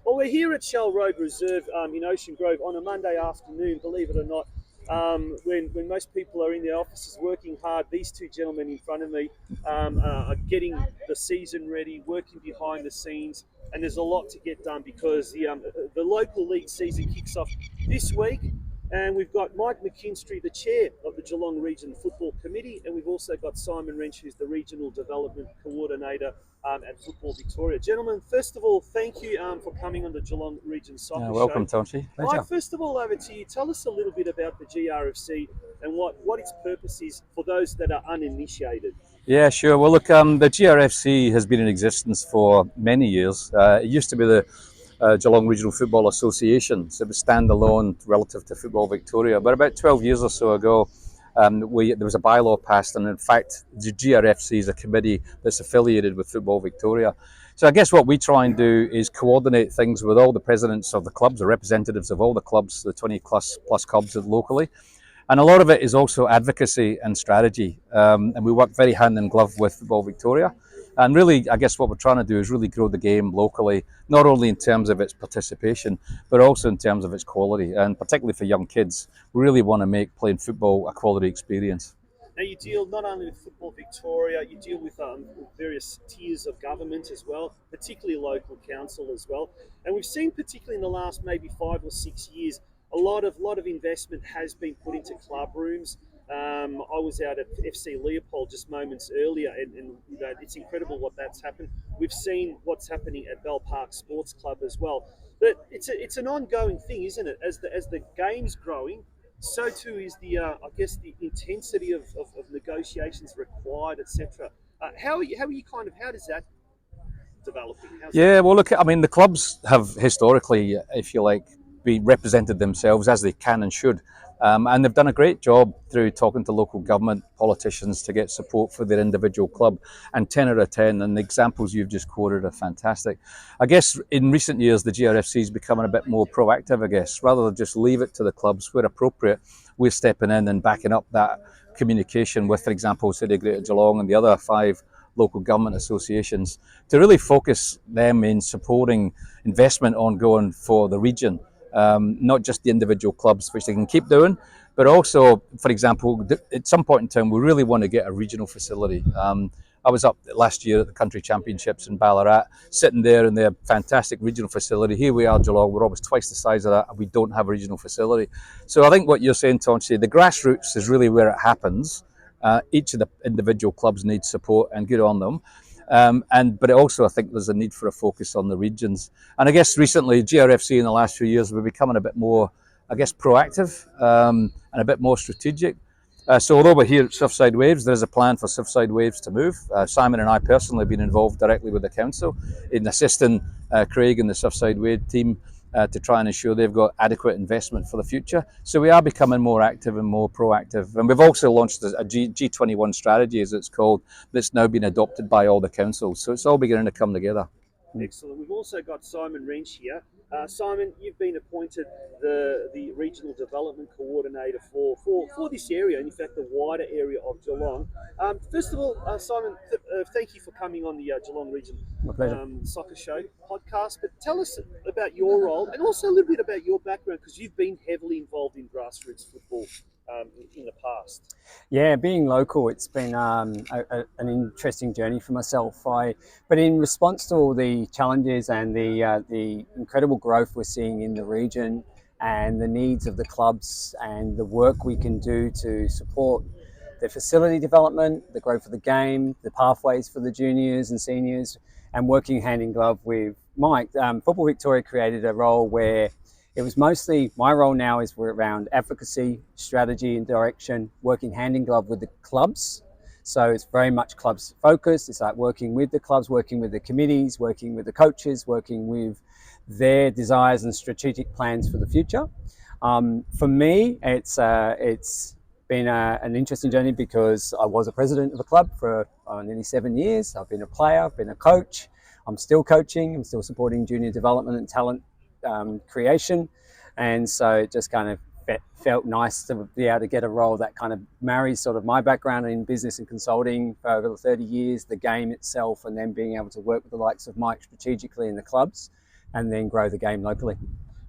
Well, we're here at Shell Road Reserve in Ocean Grove on a Monday afternoon, believe it or not, when most people are in their offices working hard. These two gentlemen in front of me are getting the season ready, working behind the scenes, and there's a lot to get done because the local league season kicks off this week. And we've got Mike McKINSTRY, the chair of the Geelong Region Football Committee, and we've also got Simon Wrench, who's the Regional Development Coordinator at Football Victoria. Gentlemen, first of all, thank you for coming on the Geelong Region Soccer Show. Welcome, Tonchi. Mike, first of all, over to you. Tell us a little bit about the GRFC and what its purpose is for those that are uninitiated. Yeah, sure. Well, look, the GRFC has been in existence for many years. It used to be the Geelong Regional Football Association, so it was standalone relative to Football Victoria. But about 12 years or so ago, there was a bylaw passed, and in fact, the GRFC is a committee that's affiliated with Football Victoria. So I guess what we try and do is coordinate things with all the presidents of the clubs, the representatives of all the clubs, the 20 plus clubs locally. And a lot of it is also advocacy and strategy. And we work very hand in glove with Football Victoria. And really, I guess what we're trying to do is really grow the game locally, not only in terms of its participation, but also in terms of its quality. And particularly for young kids, we really want to make playing football a quality experience. Now, you deal not only with Football Victoria, you deal with various tiers of government as well, particularly local council as well. And we've seen, particularly in the last maybe 5 or 6 years, a lot of investment has been put into club rooms. I was out at FC Leopold just moments earlier, and you know, it's incredible what that's happened. We've seen what's happening at Bell Park Sports Club as well. But it's an ongoing thing, isn't it? As the game's growing, so too is the the intensity of negotiations required, etc. How does that developing? Well, look, I mean, the clubs have historically, if you like, represented themselves as they can and should. And they've done a great job through talking to local government politicians to get support for their individual club. And 10 out of 10, and the examples you've just quoted are fantastic. I guess in recent years, the GRFC is becoming a bit more proactive, I guess. Rather than just leave it to the clubs where appropriate, we're stepping in and backing up that communication with, for example, City of Greater Geelong and the other 5 local government associations to really focus them in supporting investment ongoing for the region. Not just the individual clubs, which they can keep doing, but also, for example, at some point in time, we really want to get a regional facility. I was up last year at the Country Championships in Ballarat, sitting there in their fantastic regional facility. Here we are, Geelong, we're almost twice the size of that, and we don't have a regional facility. So I think what you're saying, Tonchi, the grassroots is really where it happens. Each of the individual clubs needs support, and good on them. But also I think there's a need for a focus on the regions. And I guess recently GRFC in the last few years we're becoming a bit more, I guess, proactive and a bit more strategic. So although we're here at Surfside Waves, there is a plan for Surfside Waves to move. Simon and I personally have been involved directly with the council in assisting Craig and the Surfside Wave team to try and ensure they've got adequate investment for the future. So we are becoming more active and more proactive. And we've also launched a G21 strategy, as it's called, that's now been adopted by all the councils. So it's all beginning to come together. Excellent. We've also got Simon Wrench here. Simon, you've been appointed the Regional Development Coordinator for this area, and in fact the wider area of Geelong. First of all, Simon, thank you for coming on the Geelong Region Soccer Show podcast. But tell us about your role and also a little bit about your background, because you've been heavily involved in grassroots football in the past. Yeah, being local, it's been an interesting journey for myself. But in response to all the challenges and the incredible growth we're seeing in the region and the needs of the clubs and the work we can do to support the facility development, the growth of the game, the pathways for the juniors and seniors, and working hand in glove with Mike, Football Victoria created a role where it was mostly, my role now is around advocacy, strategy and direction, working hand in glove with the clubs. So it's very much clubs focused. It's like working with the clubs, working with the committees, working with the coaches, working with their desires and strategic plans for the future. For me, it's been an interesting journey because I was a president of a club for nearly 7 years. I've been a player, I've been a coach. I'm still coaching, I'm still supporting junior development and talent creation, and so it just kind of felt nice to be able to get a role that kind of marries sort of my background in business and consulting for over 30 years, the game itself, and then being able to work with the likes of Mike strategically in the clubs and then grow the game locally.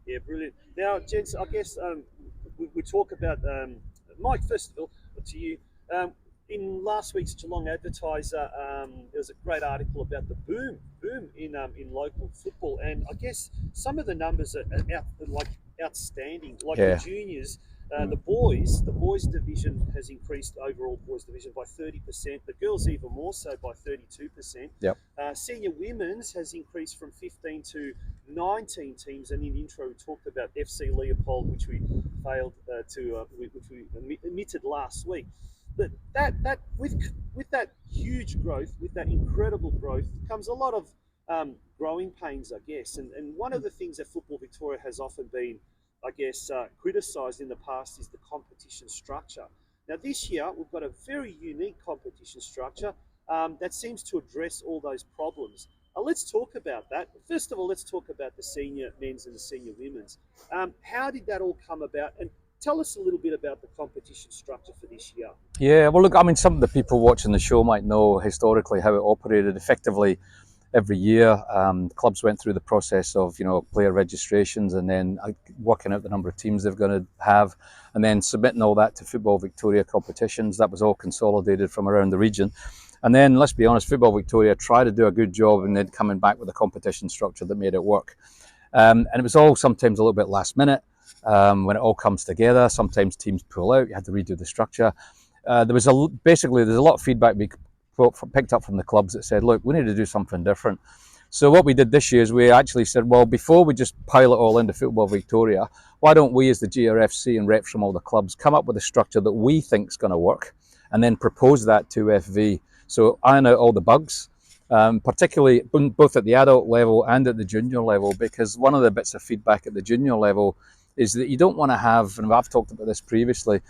Yeah, brilliant. Now, gents, I guess we talk about Mike. First of all, to you. In last week's Geelong Advertiser, there was a great article about the boom in local football, and I guess some of the numbers are outstanding. Like Yeah. the juniors, the boys division has increased overall boys division by 30%. The girls even more so by 32%. Yep. Senior women's has increased from 15 to 19 teams, and in the intro we talked about FC Leopold, which we failed which we omitted last week. But that with that huge growth, with that incredible growth, comes a lot of growing pains, I guess. And one of the things that Football Victoria has often been, I guess, criticised in the past is the competition structure. Now this year we've got a very unique competition structure that seems to address all those problems. Let's talk about that. First of all, let's talk about the senior men's and the senior women's. How did that all come about? And tell us a little bit about the competition structure for this year. Yeah, well, look, I mean, some of the people watching the show might know historically how it operated. Effectively, every year, clubs went through the process of, player registrations and then working out the number of teams they're going to have, and then submitting all that to Football Victoria competitions. That was all consolidated from around the region. And then, let's be honest, Football Victoria tried to do a good job and then coming back with a competition structure that made it work. And it was all sometimes a little bit last minute. When it all comes together, sometimes teams pull out. You had to redo the structure. There's a lot of feedback we picked up from the clubs that said, look, we need to do something different. So what we did this year is we actually said, well, before we just pile it all into Football Victoria, why don't we as the GRFC and reps from all the clubs come up with a structure that we think is going to work and then propose that to FV. So iron out all the bugs, particularly both at the adult level and at the junior level, because one of the bits of feedback at the junior level is that you don't want to have, and I've talked about this previously,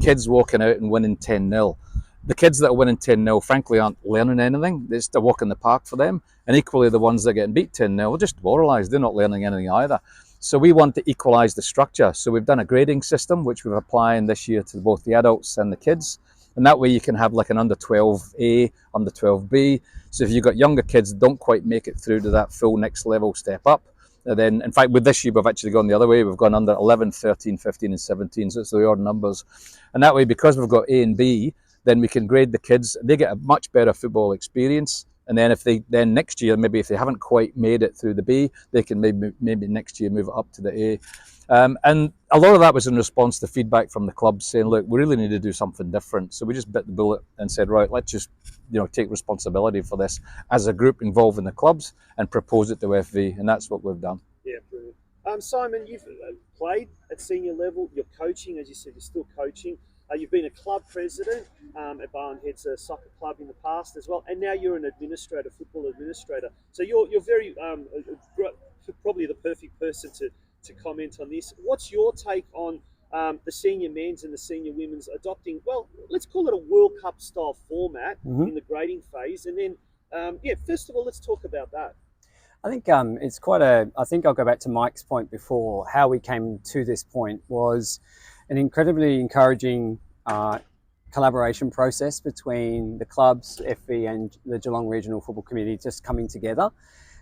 kids walking out and winning 10-0. The kids that are winning 10-0, frankly, aren't learning anything. It's a walk in the park for them. And equally, the ones that are getting beat 10-0 are just demoralised. They're not learning anything either. So we want to equalise the structure. So we've done a grading system, which we're applying this year to both the adults and the kids. And that way you can have like an under 12A, under 12B. So if you've got younger kids that don't quite make it through to that full next level step up, then, in fact, with this year, we've actually gone the other way. We've gone under 11, 13, 15, and 17. So it's the odd numbers. And that way, because we've got A and B, then we can grade the kids. They get a much better football experience. And then then next year, maybe if they haven't quite made it through the B, they can maybe next year move it up to the A. And a lot of that was in response to feedback from the clubs saying, look, we really need to do something different. So we just bit the bullet and said, right, let's just take responsibility for this as a group involving the clubs and propose it to FV. And that's what we've done. Yeah, brilliant. Simon, you've played at senior level. You're coaching, as you said, you're still coaching. You've been a club president at Barnhead's soccer club in the past as well. And now you're an administrator, football administrator. So you're very probably the perfect person to comment on this. What's your take on the senior men's and the senior women's adopting, well, let's call it a World Cup style format in the grading phase? And then, first of all, let's talk about that. I think it's I think I'll go back to Mike's point before. How we came to this point was an incredibly encouraging collaboration process between the clubs, FV and the Geelong Regional Football Committee just coming together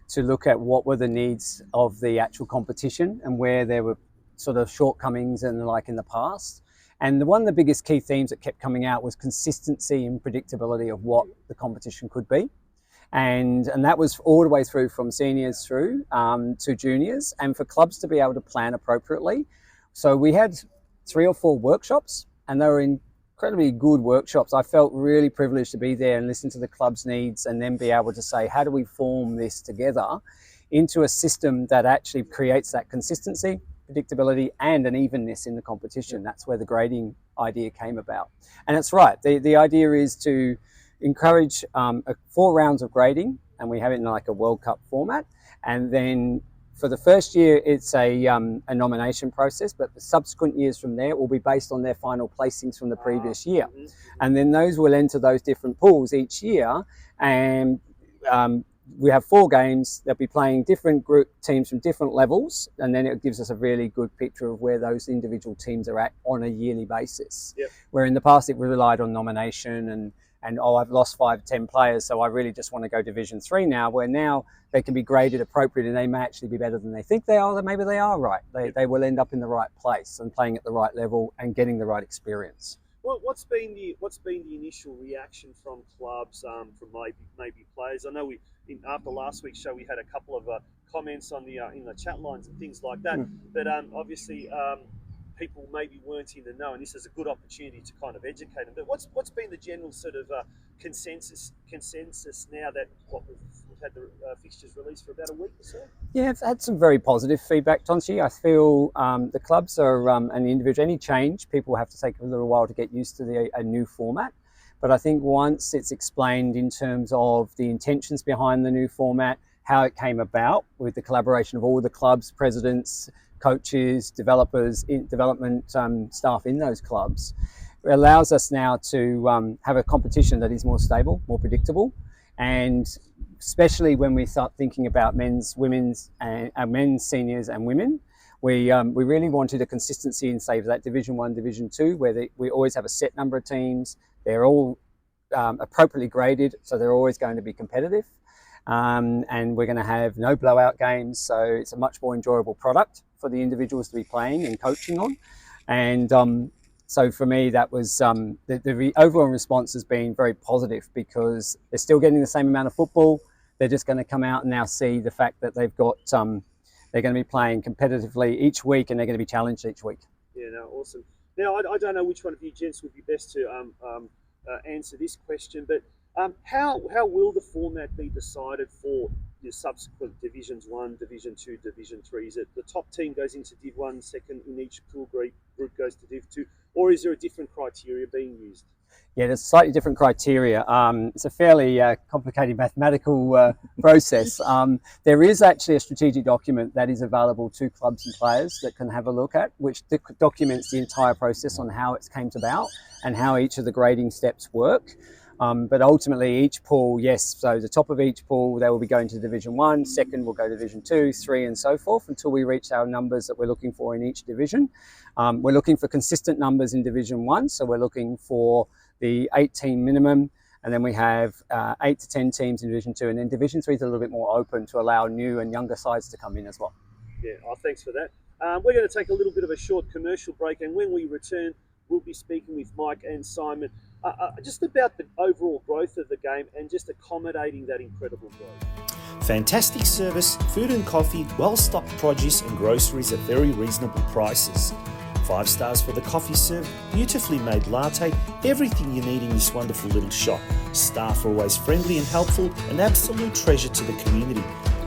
to look at what were the needs of the actual competition and where there were sort of shortcomings and in the past. And one of the biggest key themes that kept coming out was consistency and predictability of what the competition could be. And that was all the way through from seniors through to juniors, and for clubs to be able to plan appropriately. So we had 3 or 4 workshops, and they were incredibly good workshops. I felt really privileged to be there and listen to the club's needs and then be able to say, how do we form this together into a system that actually creates that consistency, predictability, and an evenness in the competition. That's where the grading idea came about. And it's right. The idea is to encourage 4 rounds of grading, and we have it in like a World Cup format. And then for the first year, it's a nomination process, but the subsequent years from there will be based on their final placings from the previous year. And then those will enter those different pools each year. And we have 4 games. They'll be playing different group teams from different levels. And then it gives us a really good picture of where those individual teams are at on a yearly basis. Yep. Where in the past, it relied on nomination and oh, I've lost 5, 10 players, so I really just want to go Division 3 now, where now they can be graded appropriate and they may actually be better than they think they are, then maybe they are right. They will end up in the right place and playing at the right level and getting the right experience. Well, what's been the initial reaction from clubs, from maybe players? I know after last week's show we had a couple of comments on the in the chat lines and things like that, but obviously people maybe weren't in the know, and this is a good opportunity to kind of educate them. But what's been the general sort of consensus now that we've had the fixtures released for about a week or so? Yeah, I've had some very positive feedback, Tonsi. I feel the clubs are and the individual, any change, people have to take a little while to get used to a new format. But I think once it's explained in terms of the intentions behind the new format, how it came about with the collaboration of all the clubs, presidents, coaches, developers, development staff in those clubs, it allows us now to have a competition that is more stable, more predictable, and especially when we start thinking about men's, women's, and men's, seniors, and women, we really wanted a consistency in, say, that Division 1, Division 2, where we always have a set number of teams. They're all appropriately graded, so they're always going to be competitive. And we're going to have no blowout games, so it's a much more enjoyable product for the individuals to be playing and coaching on. And so for me, that was the overall response has been very positive, because they're still getting the same amount of football. They're just going to come out and now see the fact that they've got they're going to be playing competitively each week, and they're going to be challenged each week. Yeah, no, awesome. Now, I don't know which one of you gents would be best to answer this question, but how will the format be decided for the subsequent Divisions 1, Division 2, Division 3? Is it the top team goes into Div 1, second in each pool group goes to Div 2, or is there a different criteria being used? Yeah, there's slightly different criteria. It's a fairly complicated mathematical process. There is actually a strategic document that is available to clubs and players that can have a look at, which documents the entire process on how it came about and how each of the grading steps work. But ultimately, each pool, yes, so the top of each pool, they will be going to Division 1, second will go to Division 2, 3, and so forth, until we reach our numbers that we're looking for in each division. We're looking for consistent numbers in Division 1, so we're looking for the 8-team minimum, and then we have 8 to 10 teams in Division 2, and then Division 3 is a little bit more open to allow new and younger sides to come in as well. Yeah, thanks for that. We're going to take a little bit of a short commercial break, and when we return, we'll be speaking with Mike and Simon just about the overall growth of the game and just accommodating that incredible growth. Fantastic service, food and coffee, well-stocked produce and groceries at very reasonable prices. 5 stars for the coffee served, beautifully made latte, everything you need in this wonderful little shop. Staff are always friendly and helpful, an absolute treasure to the community.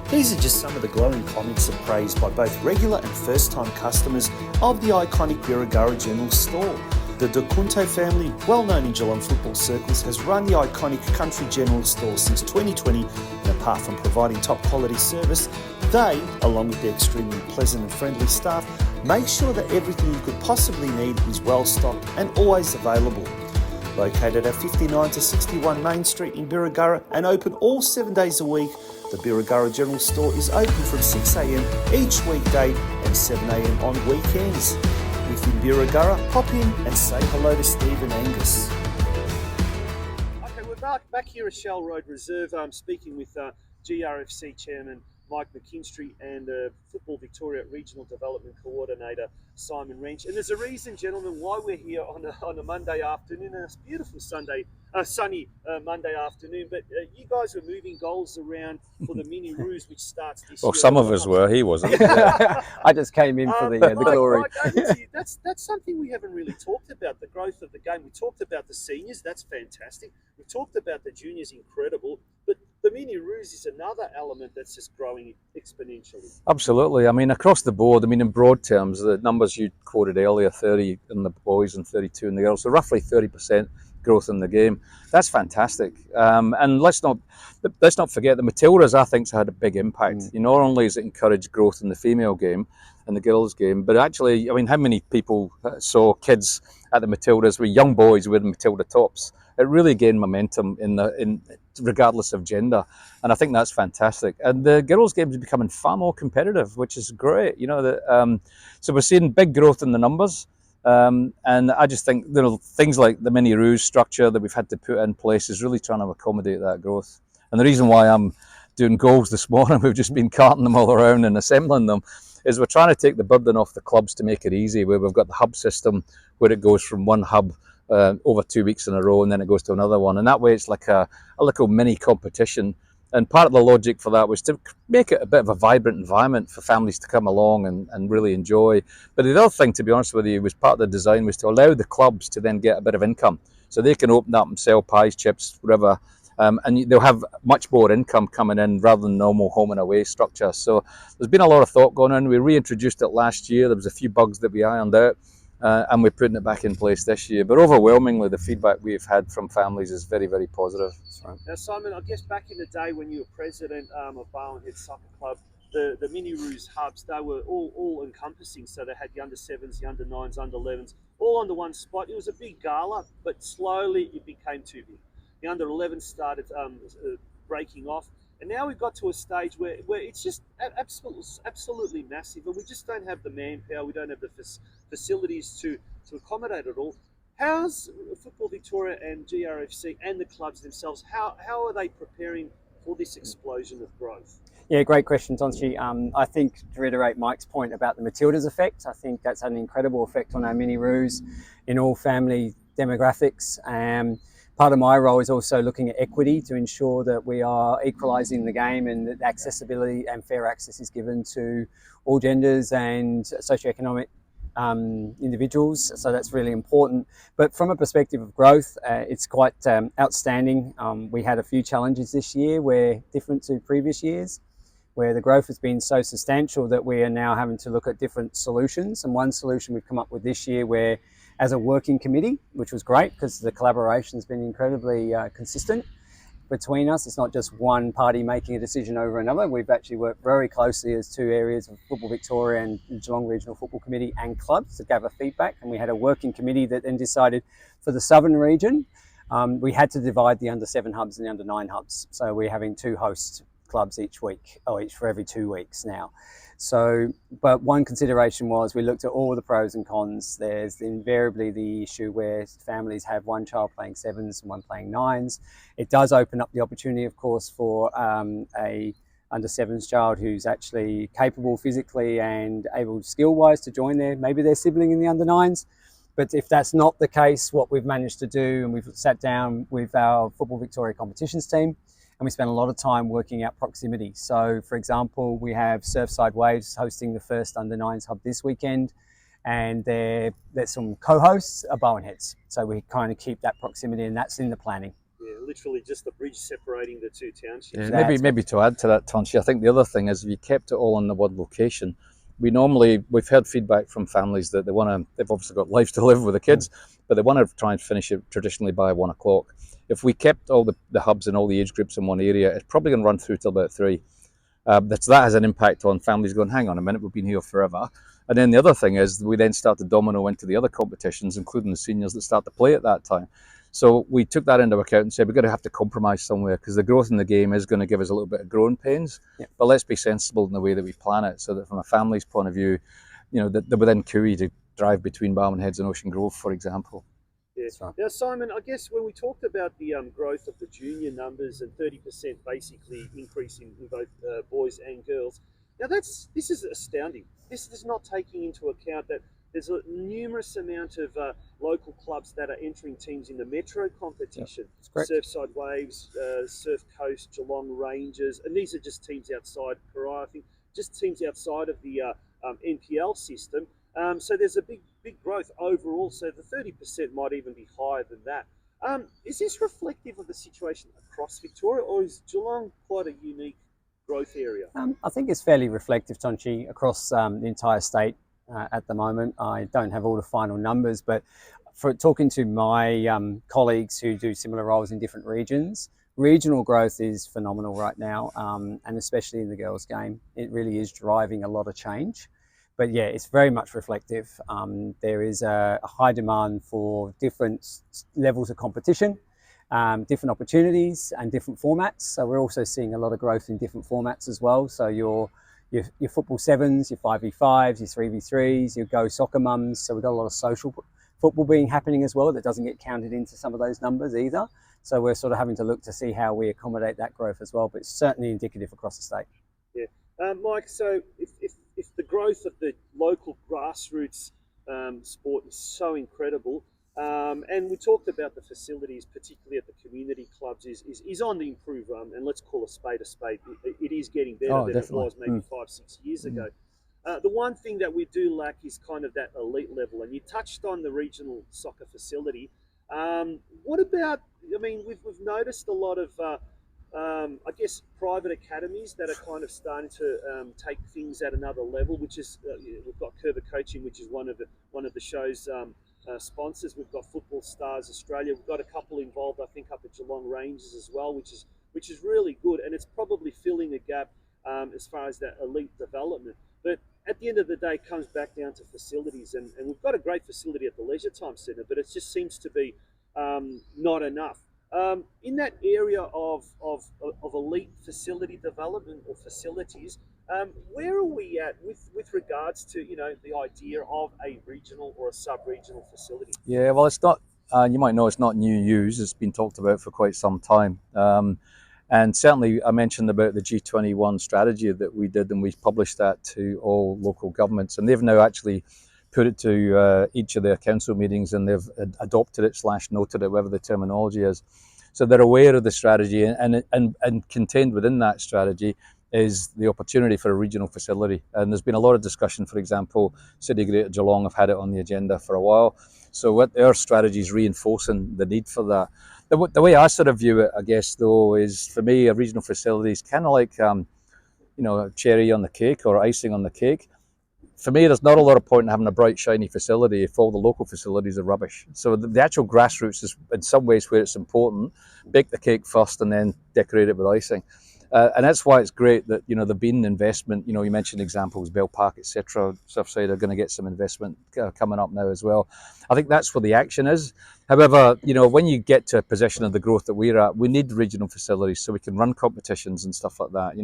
These are just some of the glowing comments of praise by both regular and first-time customers of the iconic Birregurra General Store. The De Kunto family, well known in Geelong football circles, has run the iconic Country General Store since 2020, and apart from providing top quality service, they, along with their extremely pleasant and friendly staff, make sure that everything you could possibly need is well stocked and always available. Located at 59 to 61 Main Street in Birregurra and open all 7 days a week, the Birregurra General Store is open from 6 a.m. each weekday and 7 a.m. on weekends. If in Birregurra, pop in and say hello to Steve and Angus. Okay, we're back here at Shell Road Reserve. I'm speaking with GRFC Chairman Mike McKINSTRY and Football Victoria Regional Development Coordinator Simon Wrench. And there's a reason, gentlemen, why we're here on a Monday afternoon, and it's a beautiful sunny Monday afternoon. But you guys were moving goals around for the Mini Roos, which starts this year. Well, some of us were. He wasn't. I just came in for the glory. That's something we haven't really talked about, the growth of the game. We talked about the seniors, that's fantastic. We talked about the juniors, incredible. But the Mini Roos is another element that's just growing exponentially. Absolutely. I mean, across the board, I mean, in broad terms, the numbers you quoted earlier, 30 in the boys and 32 in the girls, so roughly 30% growth in the game. That's fantastic. And let's not forget the Matildas, I think, has had a big impact. You know, not only has it encouraged growth in the female game and the girls game, but actually, I mean, how many people saw kids at the Matildas with young boys with Matilda tops? It really gained momentum in regardless of gender, and I think that's fantastic. And the girls' game is becoming far more competitive, which is great. You know, so we're seeing big growth in the numbers. And I just think things like the mini Roos structure that we've had to put in place is really trying to accommodate that growth. And the reason why I'm doing goals this morning, we've just been carting them all around and assembling them, is we're trying to take the burden off the clubs to make it easy, where we've got the hub system where it goes from one hub over 2 weeks in a row and then it goes to another one. And that way it's like a little mini competition. And part of the logic for that was to make it a bit of a vibrant environment for families to come along and really enjoy. But the other thing, to be honest with you, was part of the design was to allow the clubs to then get a bit of income. So they can open up and sell pies, chips, whatever, and they'll have much more income coming in rather than normal home and away structure. So there's been a lot of thought going on. We reintroduced it last year. There was a few bugs that we ironed out. And we're putting it back in place this year. But overwhelmingly, the feedback we've had from families is very, very positive. Right. Now, Simon, I guess back in the day when you were president of Barwonhead Soccer Club, the mini Roos hubs, they were all encompassing. So they had the under 7s, the under 9s, under 11s, all under one spot. It was a big gala, but slowly it became too big. The under 11s started breaking off. And now we've got to a stage where it's just absolutely massive, and we just don't have the manpower, we don't have the facilities to accommodate it all. How's Football Victoria and GRFC and the clubs themselves, how are they preparing for this explosion of growth? Yeah, great question, Tonchi. I think, to reiterate Mike's point about the Matildas effect, I think that's had an incredible effect on our mini Roos in all family demographics. Part of my role is also looking at equity to ensure that we are equalising the game and that accessibility and fair access is given to all genders and socioeconomic individuals. So that's really important. But from a perspective of growth, it's quite outstanding. We had a few challenges this year where different to previous years, where the growth has been so substantial that we are now having to look at different solutions. And one solution we've come up with this year, where as a working committee, which was great because the collaboration has been incredibly consistent between us. It's not just one party making a decision over another. We've actually worked very closely as two areas of Football Victoria and the Geelong Regional Football Committee and clubs to gather feedback. And we had a working committee that then decided for the southern region, we had to divide the under 7 hubs and the under 9 hubs. So we're having 2 host clubs each week, or each for every 2 weeks now. So, but one consideration was we looked at all the pros and cons. There's invariably the issue where families have one child playing 7s and one playing 9s. It does open up the opportunity, of course, for a under 7s child who's actually capable physically and able skill-wise to join maybe their sibling in the under 9s. But if that's not the case, what we've managed to do, and we've sat down with our Football Victoria competitions team, and we spent a lot of time working out proximity. So, for example, we have Surfside Waves hosting the first under 9s hub this weekend, and there's some co-hosts are Barwonheads. So we kind of keep that proximity, and that's in the planning. Yeah, literally just the bridge separating the two townships. Yeah, maybe to add to that, Tonchi, I think the other thing is if you kept it all in the one location, we've heard feedback from families that they've obviously got lives to live with the kids, but they want to try and finish it traditionally by 1 o'clock. If we kept all the hubs and all the age groups in one area, it's probably going to run through till about 3. That has an impact on families going, hang on a minute, we've been here forever. And then the other thing is we then start to domino into the other competitions, including the seniors that start to play at that time. So we took that into account and said we're going to have to compromise somewhere because the growth in the game is going to give us a little bit of growing pains. Yeah. But let's be sensible in the way that we plan it so that from a family's point of view, that they're within Cooey to drive between Barwonheads and Ocean Grove, for example. Yeah. Right. Now, Simon, I guess when we talked about the growth of the junior numbers and 30% basically increase in both boys and girls, now this is astounding. This is not taking into account that there's a numerous amount of local clubs that are entering teams in the Metro competition. Yeah, Surfside Waves, Surf Coast, Geelong Rangers, and these are just teams outside Parai, I think, just teams outside of the NPL system. So there's a big growth overall. So the 30% might even be higher than that. Is this reflective of the situation across Victoria, or is Geelong quite a unique growth area? I think it's fairly reflective, Tonchi, across the entire state at the moment. I don't have all the final numbers, but for talking to my colleagues who do similar roles in different regions, regional growth is phenomenal right now, and especially in the girls' game. It really is driving a lot of change. But yeah, it's very much reflective. There is a high demand for different levels of competition, different opportunities and different formats. So we're also seeing a lot of growth in different formats as well. So your your football sevens, your 5v5s, your 3v3s, your go soccer mums. So we've got a lot of social football being happening as well that doesn't get counted into some of those numbers either. So we're sort of having to look to see how we accommodate that growth as well, but it's certainly indicative across the state. Yeah. Mike, so if the growth of the local grassroots sport is so incredible, and we talked about the facilities, particularly at the community clubs, is on the improve, and let's call a spade a spade. It is getting better than definitely. it was maybe 5-6 years ago. The one thing that we do lack is kind of that elite level, and you touched on the regional soccer facility. What about? I mean, we've noticed a lot of, I guess, private academies that are kind of starting to take things at another level. Which is we've got Curva Coaching, which is one of the show's sponsors. We've got Football Stars Australia. We've got a couple involved, I think, up at Geelong Rangers as well, which is really good, and it's probably filling a gap as far as that elite development. But at the end of the day, it comes back down to facilities, and we've got a great facility at the Leisure Time Centre, but it just seems to be not enough. In that area of elite facility development or facilities, where are we at with regards to the idea of a regional or a sub-regional facility? Yeah, well, it's not. You might know it's not new news. It's been talked about for quite some time. And certainly, I mentioned about the G21 strategy that we did, and we published that to all local governments, and they've now actually put it to each of their council meetings, and they've adopted it / noted it, whatever the terminology is. So they're aware of the strategy, and contained within that strategy is the opportunity for a regional facility. And there's been a lot of discussion. For example, City Greater Geelong have had it on the agenda for a while. So what their strategy is reinforcing the need for that. The way I sort of view it, I guess, though, is for me, a regional facility is kind of like, a cherry on the cake or icing on the cake. For me, there's not a lot of point in having a bright, shiny facility if all the local facilities are rubbish. So the actual grassroots is, in some ways, where it's important. Bake the cake first and then decorate it with icing. And that's why it's great that, there've been investment. You mentioned examples, Bell Park, etc. Surfside are going to get some investment coming up now as well. I think that's where the action is. However, when you get to a position of the growth that we're at, we need regional facilities so we can run competitions and stuff like that.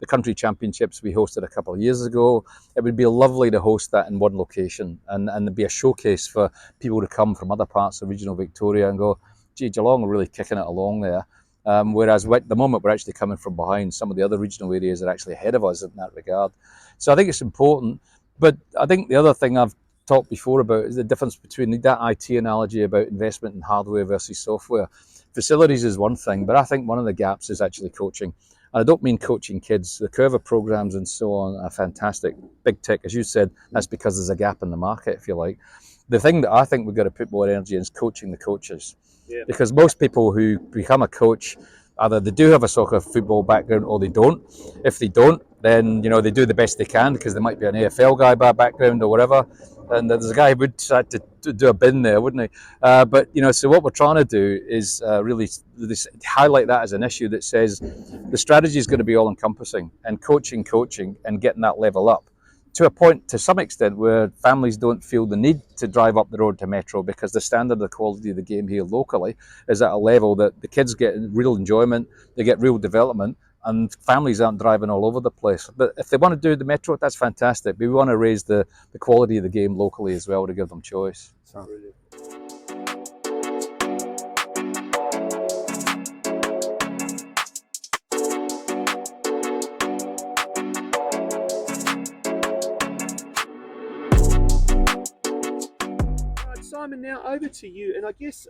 The country championships we hosted a couple of years ago, it would be lovely to host that in one location and be a showcase for people to come from other parts of regional Victoria and go, gee, Geelong are really kicking it along there. Whereas at the moment we're actually coming from behind. Some of the other regional areas are actually ahead of us in that regard. So I think it's important. But I think the other thing I've talked before about is the difference between that IT analogy about investment in hardware versus software. Facilities is one thing, but I think one of the gaps is actually coaching. And I don't mean coaching kids. The Curva programs and so on are fantastic. Big tech, as you said, that's because there's a gap in the market, if you like. The thing that I think we've got to put more energy in is coaching the coaches. Yeah. Because most people who become a coach, either they do have a soccer football background or they don't. If they don't, then they do the best they can because they might be an AFL guy by background or whatever. And there's a guy who would try to do a bin there, wouldn't he? But so what we're trying to do is really highlight that as an issue that says the strategy is going to be all encompassing, and coaching, and getting that level up to a point, to some extent, where families don't feel the need to drive up the road to Metro because the standard of the quality of the game here locally is at a level that the kids get real enjoyment, they get real development, and families aren't driving all over the place. But if they want to do the Metro, that's fantastic. But we want to raise the quality of the game locally as well to give them choice. So. Brilliant. Simon, now over to you. And I guess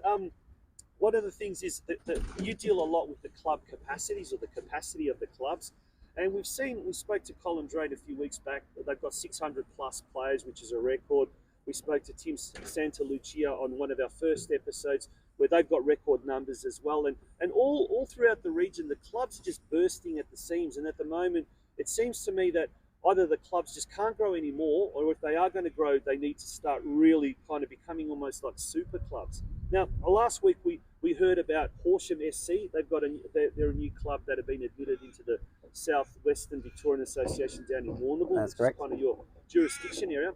one of the things is that you deal a lot with the club capacities or the capacity of the clubs. And we spoke to Colin Drain a few weeks back. They've got 600 plus players, which is a record. We spoke to Tim Santalucia on one of our first episodes where they've got record numbers as well. And all throughout the region, the clubs are just bursting at the seams. And at the moment, it seems to me that either the clubs just can't grow anymore, or if they are going to grow, they need to start really kind of becoming almost like super clubs. Now, last week we heard about Horsham SC. They're a new club that have been admitted into the Southwestern Victorian Association down in Warrnambool. That's correct. Which is kind of your jurisdiction area.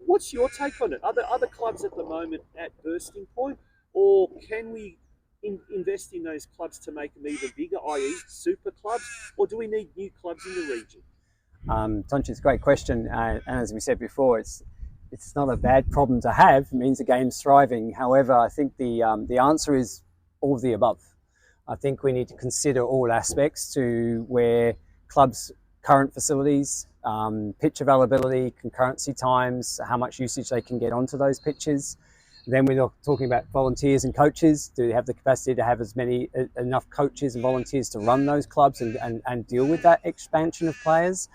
What's your take on it? Are there other clubs at the moment at bursting point, or can we invest in those clubs to make them even bigger, i.e. super clubs, or do we need new clubs in the region? Tonchi, it's a great question, and as we said before, it's not a bad problem to have. It means the game's thriving. However, I think the answer is all of the above. I think we need to consider all aspects to where clubs' current facilities, pitch availability, concurrency times, how much usage they can get onto those pitches. Then we're talking about volunteers and coaches. Do they have the capacity to have enough coaches and volunteers to run those clubs and deal with that expansion of players?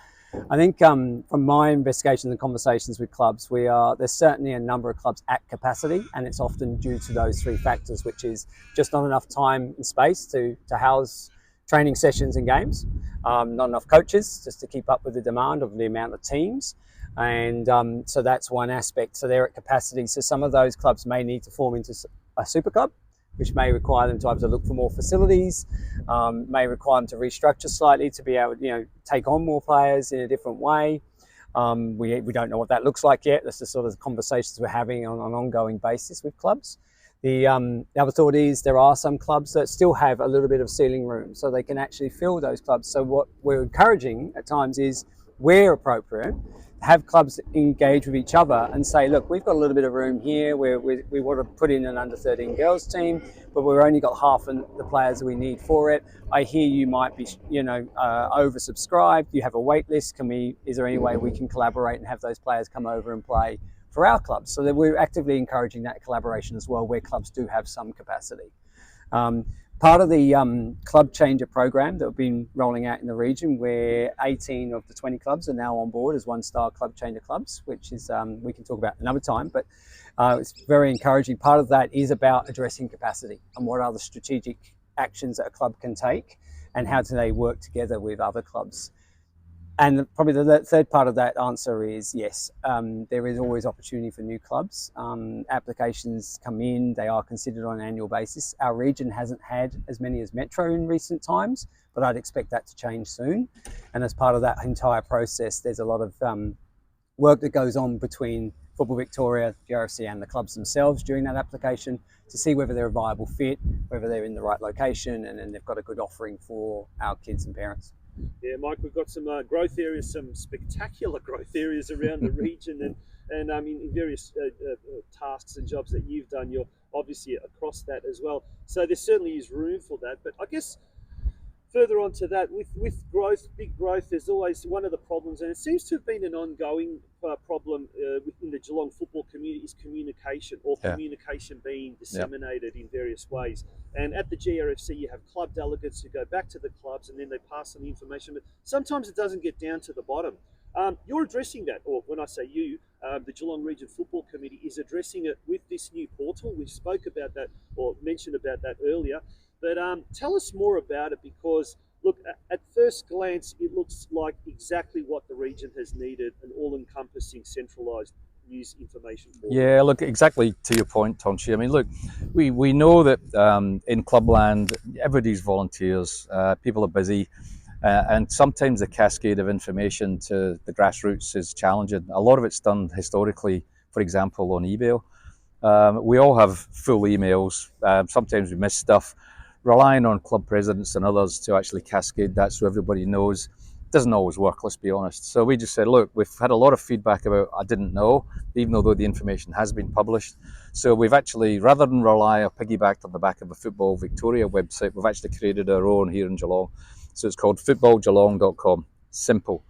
I think from my investigations and conversations with clubs, there's certainly a number of clubs at capacity, and it's often due to those three factors, which is just not enough time and space to house training sessions and games, not enough coaches just to keep up with the demand of the amount of teams. And so that's one aspect. So they're at capacity. So some of those clubs may need to form into a super club, which may require them to either look for more facilities, may require them to restructure slightly to be able to, take on more players in a different way. We don't know what that looks like yet. That's the sort of conversations we're having on an ongoing basis with clubs. The other thought is there are some clubs that still have a little bit of ceiling room, so they can actually fill those clubs. So what we're encouraging at times is, where appropriate, have clubs engage with each other and say, look, we've got a little bit of room here where we want to put in an under 13 girls team, but we've only got half the players we need for it. I hear you might be, oversubscribed. You have a wait list. Is there any way we can collaborate and have those players come over and play for our clubs? So that we're actively encouraging that collaboration as well, where clubs do have some capacity. Part of the Club Changer program that we've been rolling out in the region, where 18 of the 20 clubs are now on board as one-star Club Changer clubs, which is we can talk about another time, but it's very encouraging. Part of that is about addressing capacity and what are the strategic actions that a club can take and how do they work together with other clubs. And probably the third part of that answer is yes, there is always opportunity for new clubs. Applications come in, they are considered on an annual basis. Our region hasn't had as many as Metro in recent times, but I'd expect that to change soon. And as part of that entire process, there's a lot of work that goes on between Football Victoria, GRFC and the clubs themselves during that application to see whether they're a viable fit, whether they're in the right location, and then they've got a good offering for our kids and parents. Yeah, Mike, we've got some growth areas, some spectacular growth areas around the region, and in various tasks and jobs that you've done, you're obviously across that as well. So there certainly is room for that. But I guess further on to that, with growth, big growth, there's always one of the problems, and it seems to have been an ongoing problem within the Geelong football community, is communication, or communication being disseminated in various ways. And at the GRFC, you have club delegates who go back to the clubs and then they pass on the information, but sometimes it doesn't get down to the bottom. You're addressing that, or when I say you, the Geelong Region Football Committee is addressing it with this new portal. We spoke about that, or mentioned about that earlier. But tell us more about it, because, look, at first glance, it looks like exactly what the region has needed, an all-encompassing, centralised news information portal. Yeah, look, exactly to your point, Tonchi. I mean, look, we know that in clubland, everybody's volunteers, people are busy, and sometimes the cascade of information to the grassroots is challenging. A lot of it's done historically, for example, on email. We all have full emails. Sometimes we miss stuff. Relying on club presidents and others to actually cascade that so everybody knows doesn't always work, let's be honest. So we just said, look, we've had a lot of feedback about I didn't know, even though the information has been published. So we've actually, rather than rely or piggybacked on the back of a Football Victoria website, we've actually created our own here in Geelong. So it's called footballgeelong.com. Simple.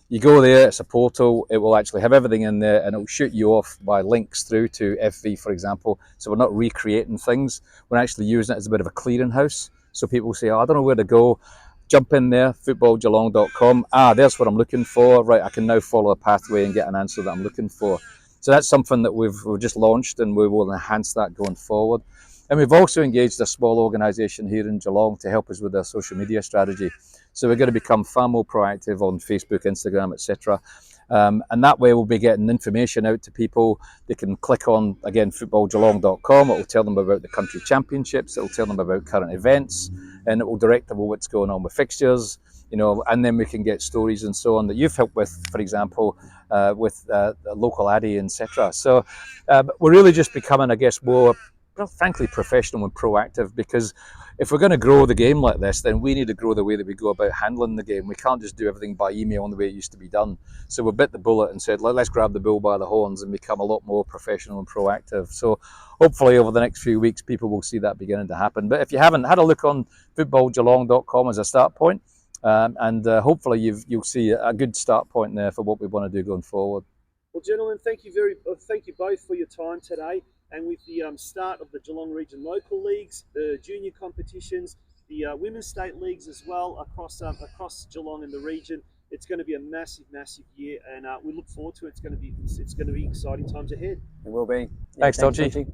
You go there, it's a portal, it will actually have everything in there, and it will shoot you off by links through to FV, for example. So we're not recreating things, we're actually using it as a bit of a clearinghouse. So people say, I don't know where to go, jump in there, footballgeelong.com. There's what I'm looking for. Right, I can now follow a pathway and get an answer that I'm looking for. So that's something that we've just launched, and we will enhance that going forward. And we've also engaged a small organisation here in Geelong to help us with our social media strategy. So we're going to become far more proactive on Facebook, Instagram, etc. And that way we'll be getting information out to people. They can click on, again, footballgeelong.com. It will tell them about the country championships. It will tell them about current events, and it will direct them what's going on with fixtures, and then we can get stories and so on that you've helped with, for example, with the local Addy, etc. So we're really just becoming, I guess, more frankly professional and proactive, because if we're going to grow the game like this, then we need to grow the way that we go about handling the game. We can't just do everything by email in the way it used to be done. So we bit the bullet and said, let's grab the bull by the horns and become a lot more professional and proactive. So hopefully over the next few weeks, people will see that beginning to happen. But if you haven't, had a look on footballgeelong.com as a start point, and hopefully you'll see a good start point there for what we want to do going forward. Well, gentlemen, thank you both for your time today. And with the start of the Geelong Region local leagues, the junior competitions, the women's state leagues as well across Geelong and the region, it's going to be a massive year, and we look forward to it. It's going to be exciting times ahead. It will be. Thanks, Dodgy.